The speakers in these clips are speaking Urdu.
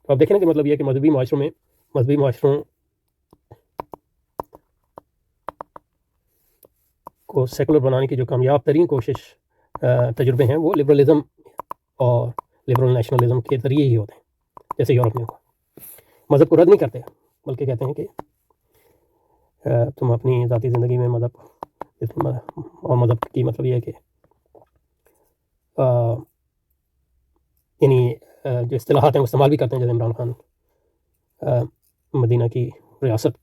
اب دیکھیں نا کہ مطلب یہ کہ مذہبی معاشروں کو سیکولر بنانے کی جو کامیاب ترین تجربے ہیں وہ لبرلزم اور لبرل نیشنلزم کے ذریعے ہی ہوتے ہیں. جیسے یورپ میں ہوا، مذہب کو رد نہیں کرتے بلکہ کہتے ہیں کہ تم اپنی ذاتی زندگی میں مذہب کی مطلب یہ ہے کہ یعنی جو اصطلاحات ہیں وہ استعمال بھی کرتے ہیں. جیسے عمران خان مدینہ کی ریاست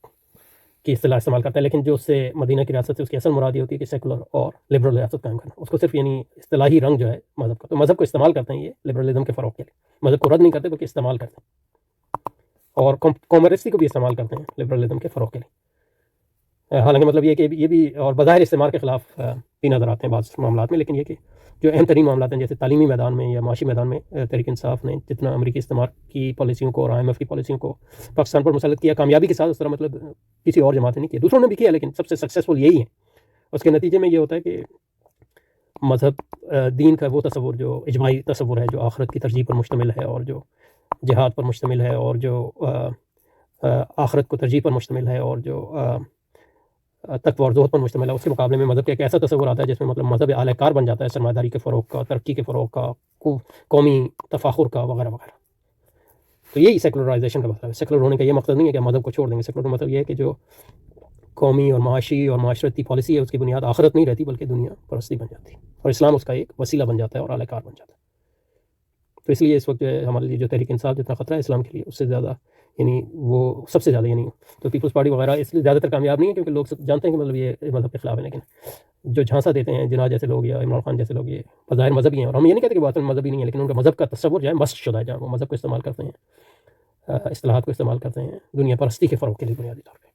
کی اصطلاح استعمال کرتا ہے، لیکن جو اس سے مدینہ کی ریاست سے اس کی اصل مراد یہ ہوتی ہے کہ سیکولر اور لبرل ریاست قائم کرنا. اس کو صرف یعنی اصطلاحی رنگ جو ہے مذہب کا، تو مذہب کو استعمال کرتے ہیں یہ لبرلزم کے فروغ کے لیے. مذہب کو رد نہیں کرتے بلکہ استعمال کرتے ہیں، اور کامرسی کو بھی استعمال کرتے ہیں لبرلزم کے فروغ کے لیے. حالانکہ مطلب یہ کہ یہ بھی اور بظاہر استعمال کے خلاف بھی نظر آتے ہیں بعض معاملات میں، لیکن یہ کہ جو اہم ترین معاملات ہیں جیسے تعلیمی میدان میں یا معاشی میدان میں تحریک انصاف نے جتنا امریکی استعمار کی پالیسیوں کو اور IMF کی پالیسیوں کو پاکستان پر مسلط کیا کامیابی کے ساتھ، اس طرح مطلب کسی اور جماعت نے نہیں کیا. دوسروں نے بھی کیا لیکن سب سے سکسیزفل یہی ہے. اس کے نتیجے میں یہ ہوتا ہے کہ مذہب دین کا وہ تصور جو اجماعی تصور ہے، جو آخرت کی ترجیح پر مشتمل ہے اور جو جہاد پر مشتمل ہے اور جو آخرت کو ترجیح پر مشتمل ہے اور جو تقوی اور زہد پر مشتمل ہے، اس کے مقابلے میں مذہب کا ایک ایسا تصور آتا ہے جس میں مطلب مذہب اعلی کار بن جاتا ہے سرمایہ داری کے فروغ کا، ترقی کے فروغ کا، قومی تفاخر کا وغیرہ وغیرہ. تو یہی سیکولرائزیشن کا مطلب ہے. سیکولر ہونے کا یہ مقصد نہیں ہے کہ مذہب کو چھوڑ دیں گے. سیکولر کا مطلب یہ ہے کہ جو قومی اور معاشی اور معاشرتی پالیسی ہے اس کی بنیاد آخرت نہیں رہتی بلکہ دنیا پرستی بن جاتی ہے، اور اسلام اس کا ایک وسیلہ بن جاتا ہے اور اعلی کار بن جاتا ہے. تو اس لیے اس وقت جو ہے ہمارے لیے جو تحریک انصاف جتنا خطرہ ہے اسلام کے لیے، اس سے زیادہ یعنی وہ سب سے زیادہ یعنی تو پیپلز پارٹی وغیرہ اس لیے زیادہ تر کامیاب نہیں ہے کیونکہ لوگ جانتے ہیں کہ مطلب یہ مذہب کے خلاف ہے. لیکن جو جھانسا دیتے ہیں جناح جیسے لوگ یا عمران خان جیسے لوگ، یہ بظاہر مذہبی ہیں، اور ہم یہ نہیں کہتے کہ وہ اصل مذہبی نہیں ہے، لیکن ان کا مذہب کا تصور جو ہے مست شدہ ہے، جہاں وہ مذہب کو استعمال کرتے ہیں، اصطلاحات کو استعمال کرتے ہیں دنیا پرستی کے فروغ کے لیے بنیادی طور پہ.